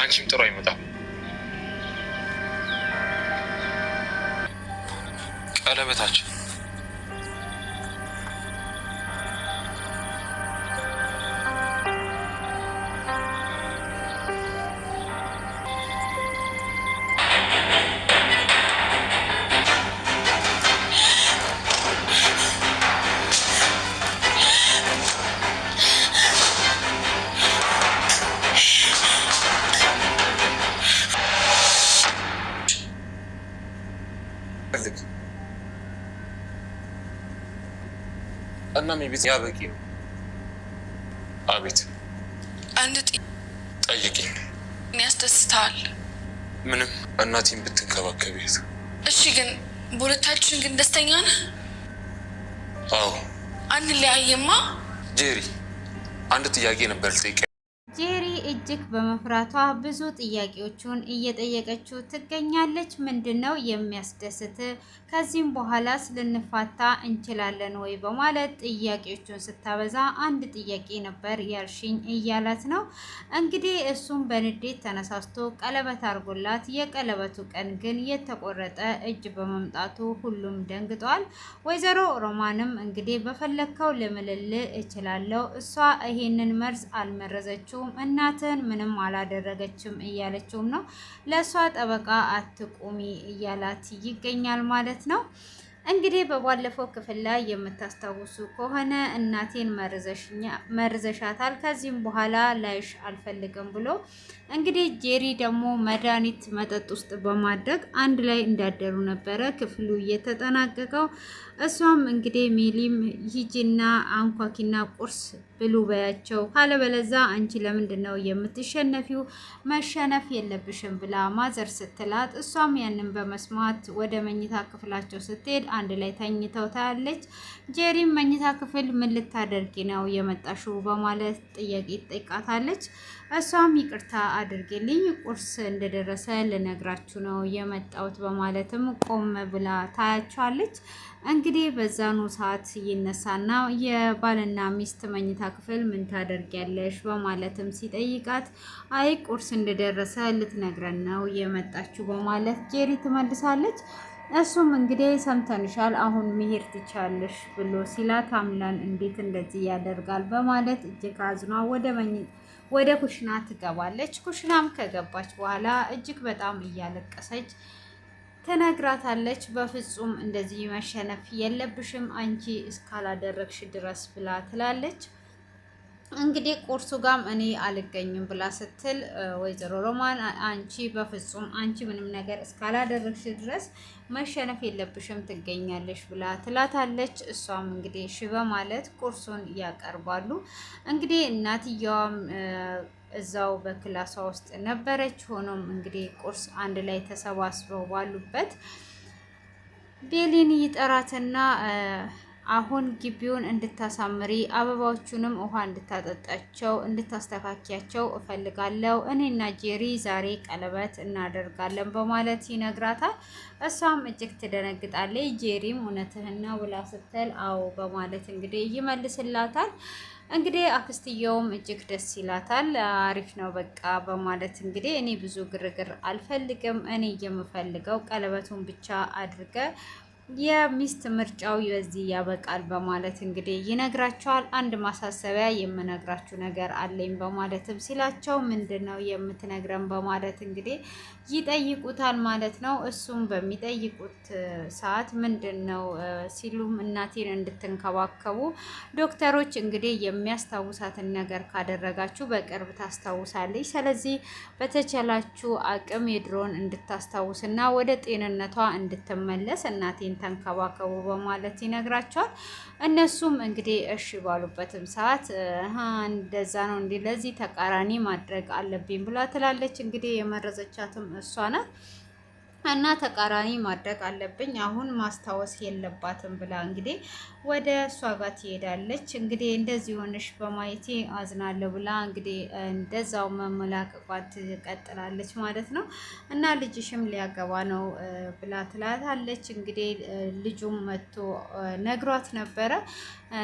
ለአንቺም ጥሩ አይመጣም። ቀለበታችን እና ቤት ያበቂ ነው። አቤት። አንድ ጠይቂ። ያስደስታል? ምንም እናቴን ብትንከባከቢት። እሺ፣ ግን በሁለታችን ግን ደስተኛ ነህ? አዎ። አንለያይማ። ጄሪ፣ አንድ ጥያቄ ነበር ልጠይቅ። ጄሪ እጅግ በመፍራቷ ብዙ ጥያቄዎቹን እየጠየቀችው ትገኛለች። ምንድነው የሚያስደስት? ከዚህም በኋላ ልንፋታ እንችላለን ወይ በማለት ጥያቄዎቹን ስታበዛ አንድ ጥያቄ ነበር ያልሽኝ እያላት ነው። እንግዲህ እሱም በንዴት ተነሳስቶ ቀለበት አድርጎላት፣ የቀለበቱ ቀን ግን የተቆረጠ እጅ በመምጣቱ ሁሉም ደንግጧል። ወይዘሮ ሮማንም እንግዲህ በፈለግከው ልምልል እችላለሁ፣ እሷ ይሄንን መርዝ አልመረዘችው እናትን ምንም አላደረገችም እያለችውም ነው። ለእሷ ጠበቃ አትቁሚ እያላት ይገኛል ማለት ነው። እንግዲህ በባለፈው ክፍል ላይ የምታስታውሱ ከሆነ እናቴን መርዘሻታል፣ ከዚህም በኋላ ላይሽ አልፈልግም ብሎ እንግዲህ ጄሪ ደግሞ መድኃኒት መጠጥ ውስጥ በማድረግ አንድ ላይ እንዳደሩ ነበረ ክፍሉ እየተጠናቀቀው። እሷም እንግዲህ ሜሊም ሂጂና አንኳኪና ቁርስ ብሉ በያቸው፣ ካለበለዛ አንቺ ለምንድን ነው የምትሸነፊው? መሸነፍ የለብሽም ብላ ማዘር ስትላት፣ እሷም ያንን በመስማት ወደ መኝታ ክፍላቸው ስትሄድ አንድ ላይ ተኝተው ታያለች። ጄሪም መኝታ ክፍል ምን ልታደርጊ ነው የመጣሽው በማለት ጥያቄ ትጠይቃታለች። እሷም ይቅርታ አድርግልኝ ቁርስ እንደደረሰ ልነግራችሁ ነው የመጣሁት በማለትም ቆም ብላ ታያቸዋለች። እንግዲህ በዛኑ ሰዓት ይነሳና የባልና ሚስት መኝታ ክፍል ምን ታደርጊያለሽ በማለትም ሲጠይቃት፣ አይ ቁርስ እንደደረሰ ልትነግረን ነው የመጣችሁ በማለት ጄሪ ትመልሳለች። እሱም እንግዲህ ሰምተንሻል፣ አሁን መሄድ ትቻለሽ ብሎ ሲላት፣ አምላን እንዴት እንደዚህ ያደርጋል በማለት እጅግ አዝኗ ወደ ኩሽና ትገባለች። ኩሽናም ከገባች በኋላ እጅግ በጣም እያለቀሰች ትነግራታለች። በፍጹም እንደዚህ መሸነፍ የለብሽም አንቺ እስካላደረግሽ ድረስ ብላ ትላለች። እንግዲህ ቁርሱ ጋም እኔ አልገኝም ብላ ስትል ወይዘሮ ሮማን አንቺ በፍጹም አንቺ ምንም ነገር እስካላደረግሽ ድረስ መሸነፍ የለብሽም ትገኛለሽ ብላ ትላታለች። እሷም እንግዲህ እሺ በማለት ቁርሱን ያቀርባሉ። እንግዲህ እናትየዋም እዛው በክላሷ ውስጥ ነበረች። ሆኖም እንግዲህ ቁርስ አንድ ላይ ተሰባስበው ባሉበት ቤሊን ይጠራትና አሁን ግቢውን እንድታሳምሪ አበባዎቹንም ውሃ እንድታጠጣቸው እንድታስተካኪያቸው እፈልጋለሁ። እኔና ጄሪ ዛሬ ቀለበት እናደርጋለን በማለት ይነግራታል። እሷም እጅግ ትደነግጣለች። ጄሪም እውነትህን ነው ብላ ስትል አዎ በማለት እንግዲህ ይመልስላታል። እንግዲህ አክስትየውም እጅግ ደስ ይላታል። አሪፍ ነው በቃ በማለት እንግዲህ እኔ ብዙ ግርግር አልፈልግም፣ እኔ የምፈልገው ቀለበቱን ብቻ አድርገ የሚስት ምርጫው በዚህ ያበቃል በማለት እንግዲህ ይነግራቸዋል። አንድ ማሳሰቢያ የምነግራችሁ ነገር አለኝ በማለትም ሲላቸው ምንድን ነው የምትነግረን በማለት እንግዲህ ይጠይቁታል ማለት ነው። እሱም በሚጠይቁት ሰዓት ምንድን ነው ሲሉም እናቴን እንድትንከባከቡ ዶክተሮች እንግዲህ የሚያስታውሳትን ነገር ካደረጋችሁ በቅርብ ታስታውሳለች። ስለዚህ በተቻላችሁ አቅም የድሮን እንድታስታውስና ወደ ጤንነቷ እንድትመለስ እናቴን ተንከባከቡ በማለት ይነግራቸዋል። እነሱም እንግዲህ እሺ ባሉበትም ሰዓት እንደዛ ነው እንዲህ ለዚህ ተቃራኒ ማድረግ አለብኝ ብላ ትላለች። እንግዲህ የመረዘቻትም እሷ ናት። እና ተቃራኒ ማድረግ አለብኝ አሁን ማስታወስ የለባትም ብላ እንግዲህ ወደ እሷ ጋር ትሄዳለች። እንግዲህ እንደዚህ ሆነሽ በማየቴ አዝናለሁ ብላ እንግዲህ እንደዛው መመላቀቋት ትቀጥላለች ማለት ነው። እና ልጅሽም ሊያገባ ነው ብላ ትላታለች። እንግዲህ ልጁም መጥቶ ነግሯት ነበረ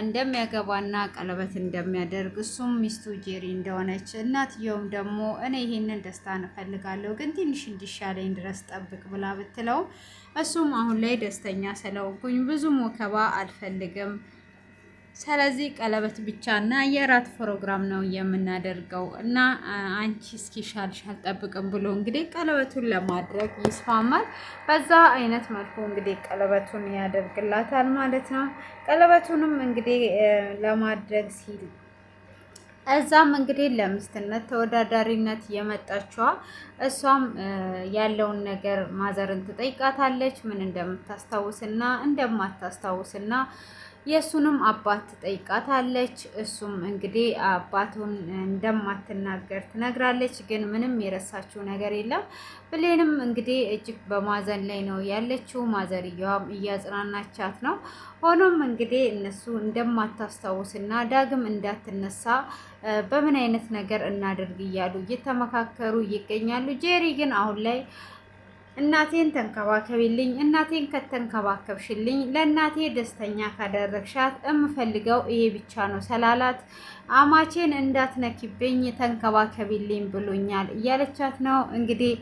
እንደሚያገባና ቀለበት እንደሚያደርግ እሱም ሚስቱ ጄሪ እንደሆነች፣ እናትየውም ደግሞ እኔ ይሄንን ደስታ እፈልጋለሁ ግን ትንሽ እንዲሻለኝ ድረስ ጠብቅ ብላ ብትለው እሱም አሁን ላይ ደስተኛ ስለሆንኩኝ ብዙም ወከባ አልፈልግም፣ ስለዚህ ቀለበት ብቻ እና የራት ፕሮግራም ነው የምናደርገው እና አንቺ እስኪሻልሽ አልጠብቅም ብሎ እንግዲህ ቀለበቱን ለማድረግ ይስማማል። በዛ አይነት መልኩ እንግዲህ ቀለበቱን ያደርግላታል ማለት ነው። ቀለበቱንም እንግዲህ ለማድረግ ሲል እዛም እንግዲህ ለምስትነት ተወዳዳሪነት የመጣችዋ እሷም ያለውን ነገር ማዘርን ትጠይቃታለች ምን እንደምታስታውስና እንደማታስታውስና የሱንም አባት ትጠይቃታለች። እሱም እንግዲህ አባቱን እንደማትናገር ትነግራለች። ግን ምንም የረሳችው ነገር የለም። ብሌንም እንግዲህ እጅግ በማዘን ላይ ነው ያለችው። ማዘርያዋም እያጽናናቻት ነው። ሆኖም እንግዲህ እነሱ እንደማታስታውስና ዳግም እንዳትነሳ በምን አይነት ነገር እናደርግ እያሉ እየተመካከሩ ይገኛሉ። ጄሪ ግን አሁን ላይ እናቴን ተንከባከቢልኝ፣ እናቴን ከተንከባከብሽልኝ ለእናቴ ደስተኛ ካደረግሻት እምፈልገው ይሄ ብቻ ነው ስላላት አማቼን እንዳትነኪብኝ ተንከባከቢልኝ ብሎኛል እያለቻት ነው። እንግዲህ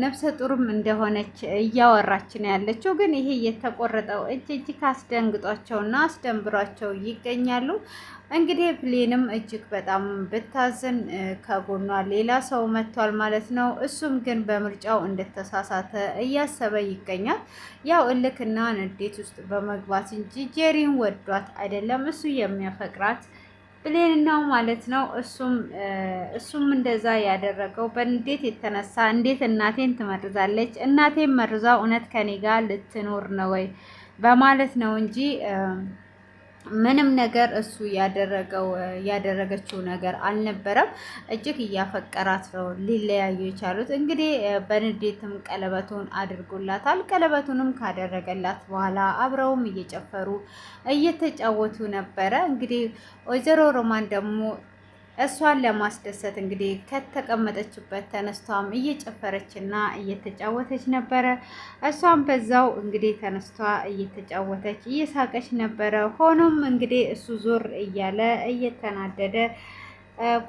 ነፍሰ ጡርም እንደሆነች እያወራች ነው ያለችው። ግን ይሄ የተቆረጠው እጅ ካስደንግጧቸውና አስደንብሯቸው ይገኛሉ። እንግዲህ ብሌንም እጅግ በጣም ብታዝን ከጎኗ ሌላ ሰው መጥቷል ማለት ነው። እሱም ግን በምርጫው እንደተሳሳተ እያሰበ ይገኛል። ያው እልክና ንዴት ውስጥ በመግባት እንጂ ጄሪን ወዷት አይደለም እሱ የሚያፈቅራት ብሌን ነው ማለት ነው። እሱም እንደዛ ያደረገው በንዴት የተነሳ እንዴት እናቴን ትመርዛለች? እናቴን መርዛ እውነት ከኔ ጋር ልትኖር ነው ወይ በማለት ነው እንጂ ምንም ነገር እሱ ያደረገችው ነገር አልነበረም። እጅግ እያፈቀራት ነው ሊለያዩ የቻሉት። እንግዲህ በንዴትም ቀለበቱን አድርጎላታል። ቀለበቱንም ካደረገላት በኋላ አብረውም እየጨፈሩ እየተጫወቱ ነበረ። እንግዲህ ወይዘሮ ሮማን ደግሞ እሷን ለማስደሰት እንግዲህ ከተቀመጠችበት ተነስቷም እየጨፈረችና እየተጫወተች ነበረ። እሷም በዛው እንግዲህ ተነስቷ እየተጫወተች እየሳቀች ነበረ። ሆኖም እንግዲህ እሱ ዞር እያለ እየተናደደ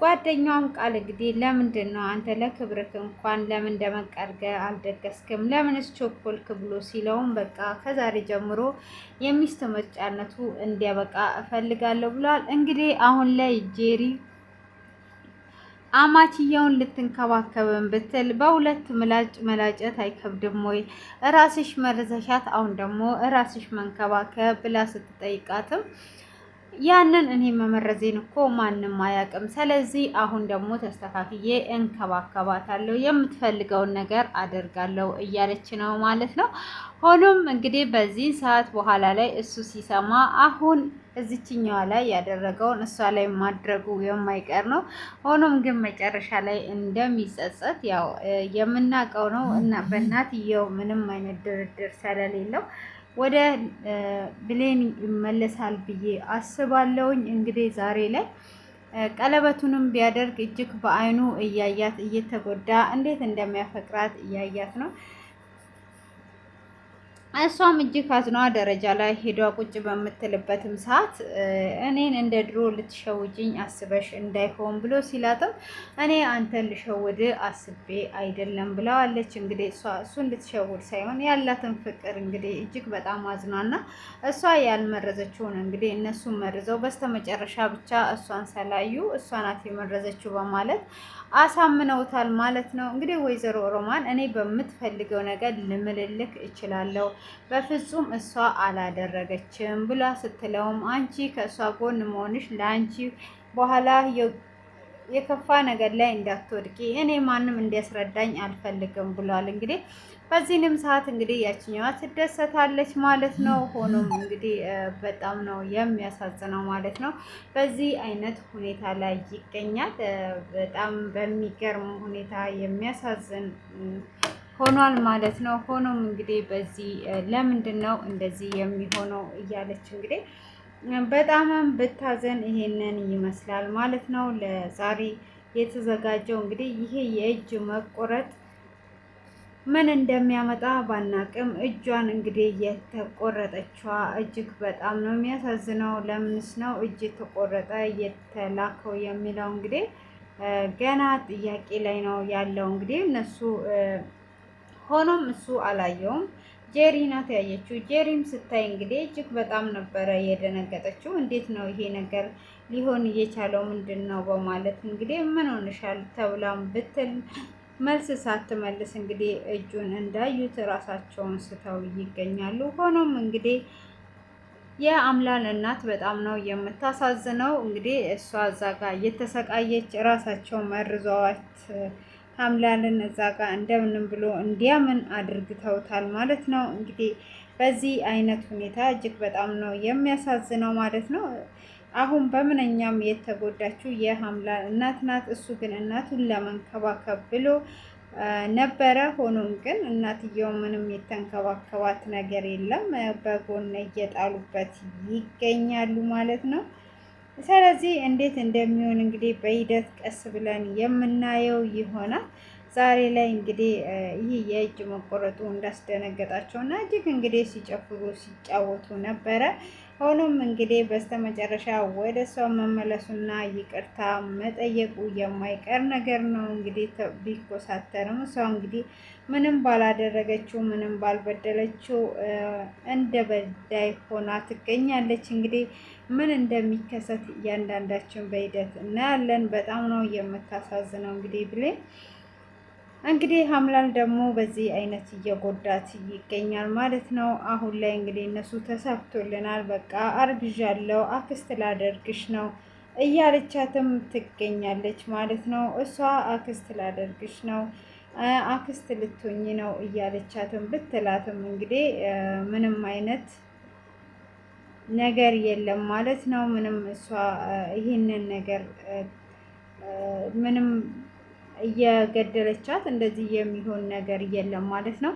ጓደኛውም ቃል እንግዲህ ለምንድን ነው አንተ ለክብርክ እንኳን ለምን ደመቀርገ አልደገስክም ለምንስ ቾኮልክ ብሎ ሲለውም በቃ ከዛሬ ጀምሮ የሚስት ምርጫነቱ እንዲያበቃ እፈልጋለሁ ብሏል። እንግዲህ አሁን ላይ ጄሪ አማትየውን ልትንከባከብን ብትል በሁለት ምላጭ መላጨት አይከብድም ወይ? እራስሽ መርዘሻት አሁን ደግሞ እራስሽ መንከባከብ ብላ ስትጠይቃትም ያንን እኔ መመረዜን እኮ ማንም አያውቅም። ስለዚህ አሁን ደግሞ ተስተካክዬ እንከባከባታለሁ፣ የምትፈልገውን ነገር አደርጋለሁ እያለች ነው ማለት ነው። ሆኖም እንግዲህ በዚህ ሰዓት በኋላ ላይ እሱ ሲሰማ አሁን እዚችኛዋ ላይ ያደረገውን እሷ ላይ ማድረጉ የማይቀር ነው። ሆኖም ግን መጨረሻ ላይ እንደሚጸጸት ያው የምናውቀው ነው እና በእናትየው ምንም አይነት ድርድር ስለሌለው ወደ ብሌን ይመለሳል ብዬ አስባለሁኝ። እንግዲህ ዛሬ ላይ ቀለበቱንም ቢያደርግ እጅግ በአይኑ እያያት እየተጎዳ እንዴት እንደሚያፈቅራት እያያት ነው። እሷም እጅግ አዝኗ ደረጃ ላይ ሄዷ ቁጭ በምትልበትም ሰዓት እኔን እንደ ድሮ ልትሸውጅኝ አስበሽ እንዳይሆን ብሎ ሲላትም እኔ አንተን ልሸውድ አስቤ አይደለም ብለዋለች። እንግዲህ እሱ እንድትሸውድ ሳይሆን ያላትን ፍቅር እንግዲህ እጅግ በጣም አዝኗና እሷ ያልመረዘችውን እንግዲህ እነሱ መርዘው በስተመጨረሻ ብቻ እሷን ሰላዩ እሷ ናት የመረዘችው በማለት አሳምነውታል ማለት ነው። እንግዲህ ወይዘሮ ሮማን እኔ በምትፈልገው ነገር ልምልልክ እችላለሁ፣ በፍጹም እሷ አላደረገችም ብላ ስትለውም አንቺ ከእሷ ጎን መሆንሽ ለአንቺ በኋላ የከፋ ነገር ላይ እንዳትወድቂ እኔ ማንም እንዲያስረዳኝ አልፈልግም ብሏል። እንግዲህ በዚህንም ሰዓት እንግዲህ ያችኛዋ ትደሰታለች ማለት ነው። ሆኖም እንግዲህ በጣም ነው የሚያሳዝነው ማለት ነው። በዚህ አይነት ሁኔታ ላይ ይገኛል። በጣም በሚገርም ሁኔታ የሚያሳዝን ሆኗል ማለት ነው። ሆኖም እንግዲህ በዚህ ለምንድን ነው እንደዚህ የሚሆነው እያለች እንግዲህ በጣምም ብታዘን ይሄንን ይመስላል ማለት ነው። ለዛሬ የተዘጋጀው እንግዲህ ይሄ የእጅ መቆረጥ ምን እንደሚያመጣ ባናቅም እጇን እንግዲህ የተቆረጠችዋ እጅግ በጣም ነው የሚያሳዝነው። ለምንስ ነው እጅ የተቆረጠ የተላከው የሚለው እንግዲህ ገና ጥያቄ ላይ ነው ያለው። እንግዲህ እነሱ ሆኖም እሱ አላየውም። ጄሪ ናት ያየችው። ጄሪም ስታይ እንግዲህ እጅግ በጣም ነበረ የደነገጠችው። እንዴት ነው ይሄ ነገር ሊሆን እየቻለው ምንድን ነው በማለት እንግዲህ ምን ሆንሻል ተብላም ብትል መልስ ሳትመልስ እንግዲህ እጁን እንዳዩት ራሳቸውን ስተው ይገኛሉ። ሆኖም እንግዲህ የአምላል እናት በጣም ነው የምታሳዝነው። እንግዲህ እሷ እዛ ጋር እየተሰቃየች ራሳቸው መርዘዋት አምላልን እዛ ጋር እንደምንም ብሎ እንዲያምን አድርግተውታል ማለት ነው። እንግዲህ በዚህ አይነት ሁኔታ እጅግ በጣም ነው የሚያሳዝነው ማለት ነው። አሁን በምንኛም የተጎዳችው የአምላል እናት ናት። እሱ ግን እናቱን ለመንከባከብ ብሎ ነበረ። ሆኖም ግን እናትየው ምንም የተንከባከባት ነገር የለም። በጎን እየጣሉበት ይገኛሉ ማለት ነው። ስለዚህ እንዴት እንደሚሆን እንግዲህ በሂደት ቀስ ብለን የምናየው ይሆናል። ዛሬ ላይ እንግዲህ ይህ የእጅ መቆረጡ እንዳስደነገጣቸው እና እጅግ እንግዲህ ሲጨፍሩ ሲጫወቱ ነበረ። ሆኖም እንግዲህ በስተመጨረሻ ወደ እሷ መመለሱና ይቅርታ መጠየቁ የማይቀር ነገር ነው። እንግዲህ ቢኮሳተርም እሷ እንግዲህ ምንም ባላደረገችው ምንም ባልበደለችው እንደ በዳይ ሆና ትገኛለች። እንግዲህ ምን እንደሚከሰት እያንዳንዳችን በሂደት እናያለን። በጣም ነው የምታሳዝነው። እንግዲህ ብሌን እንግዲህ አምላል ደግሞ በዚህ አይነት እየጎዳት ይገኛል ማለት ነው። አሁን ላይ እንግዲህ እነሱ ተሳክቶልናል፣ በቃ አርግዣለሁ፣ አክስት ላደርግሽ ነው እያለቻትም ትገኛለች ማለት ነው። እሷ አክስት ላደርግሽ ነው፣ አክስት ልትሆኝ ነው እያለቻትም ብትላትም እንግዲህ ምንም አይነት ነገር የለም ማለት ነው። ምንም እሷ ይህንን ነገር ምንም እየገደለቻት እንደዚህ የሚሆን ነገር የለም ማለት ነው።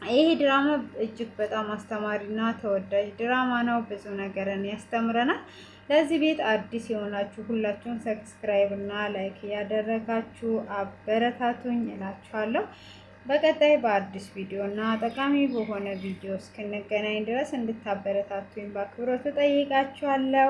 ይሄ ድራማ እጅግ በጣም አስተማሪና ተወዳጅ ድራማ ነው። ብዙ ነገርን ያስተምረናል። ለዚህ ቤት አዲስ የሆናችሁ ሁላችሁም ሰብስክራይብ እና ላይክ ያደረጋችሁ አበረታቱኝ እላችኋለሁ። በቀጣይ በአዲስ ቪዲዮ እና ጠቃሚ በሆነ ቪዲዮ እስክንገናኝ ድረስ እንድታበረታቱኝ በአክብሮት እጠይቃችኋለሁ።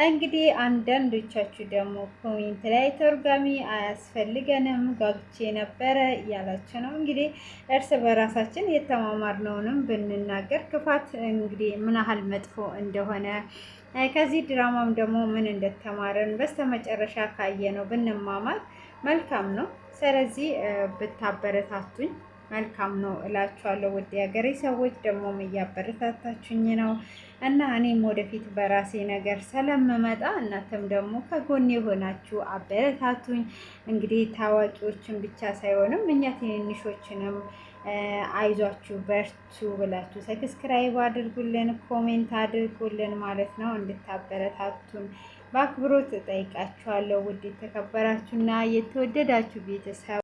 እንግዲህ አንዳንዶቻችሁ ደግሞ ኮሜንት ላይ ተርጓሚ አያስፈልገንም ጓጉቼ ነበረ እያላችሁ ነው። እንግዲህ እርስ በራሳችን የተማማርነውንም ብንናገር ክፋት እንግዲህ ምን ያህል መጥፎ እንደሆነ ከዚህ ድራማም ደግሞ ምን እንደተማረን በስተመጨረሻ ካየነው ብንማማር መልካም ነው። ስለዚህ ብታበረታቱኝ መልካም ነው እላችኋለሁ። ውድ የሀገሬ ሰዎች ደግሞ እያበረታታችሁኝ ነው እና እኔም ወደፊት በራሴ ነገር ስለምመጣ እናንተም ደግሞ ከጎን የሆናችሁ አበረታቱኝ። እንግዲህ ታዋቂዎችን ብቻ ሳይሆንም እኛ ትንንሾችንም አይዟችሁ በርቱ ብላችሁ ሰብስክራይብ አድርጉልን፣ ኮሜንት አድርጉልን ማለት ነው እንድታበረታቱን በአክብሮት እጠይቃችኋለሁ። ውድ የተከበራችሁና የተወደዳችሁ ቤተሰብ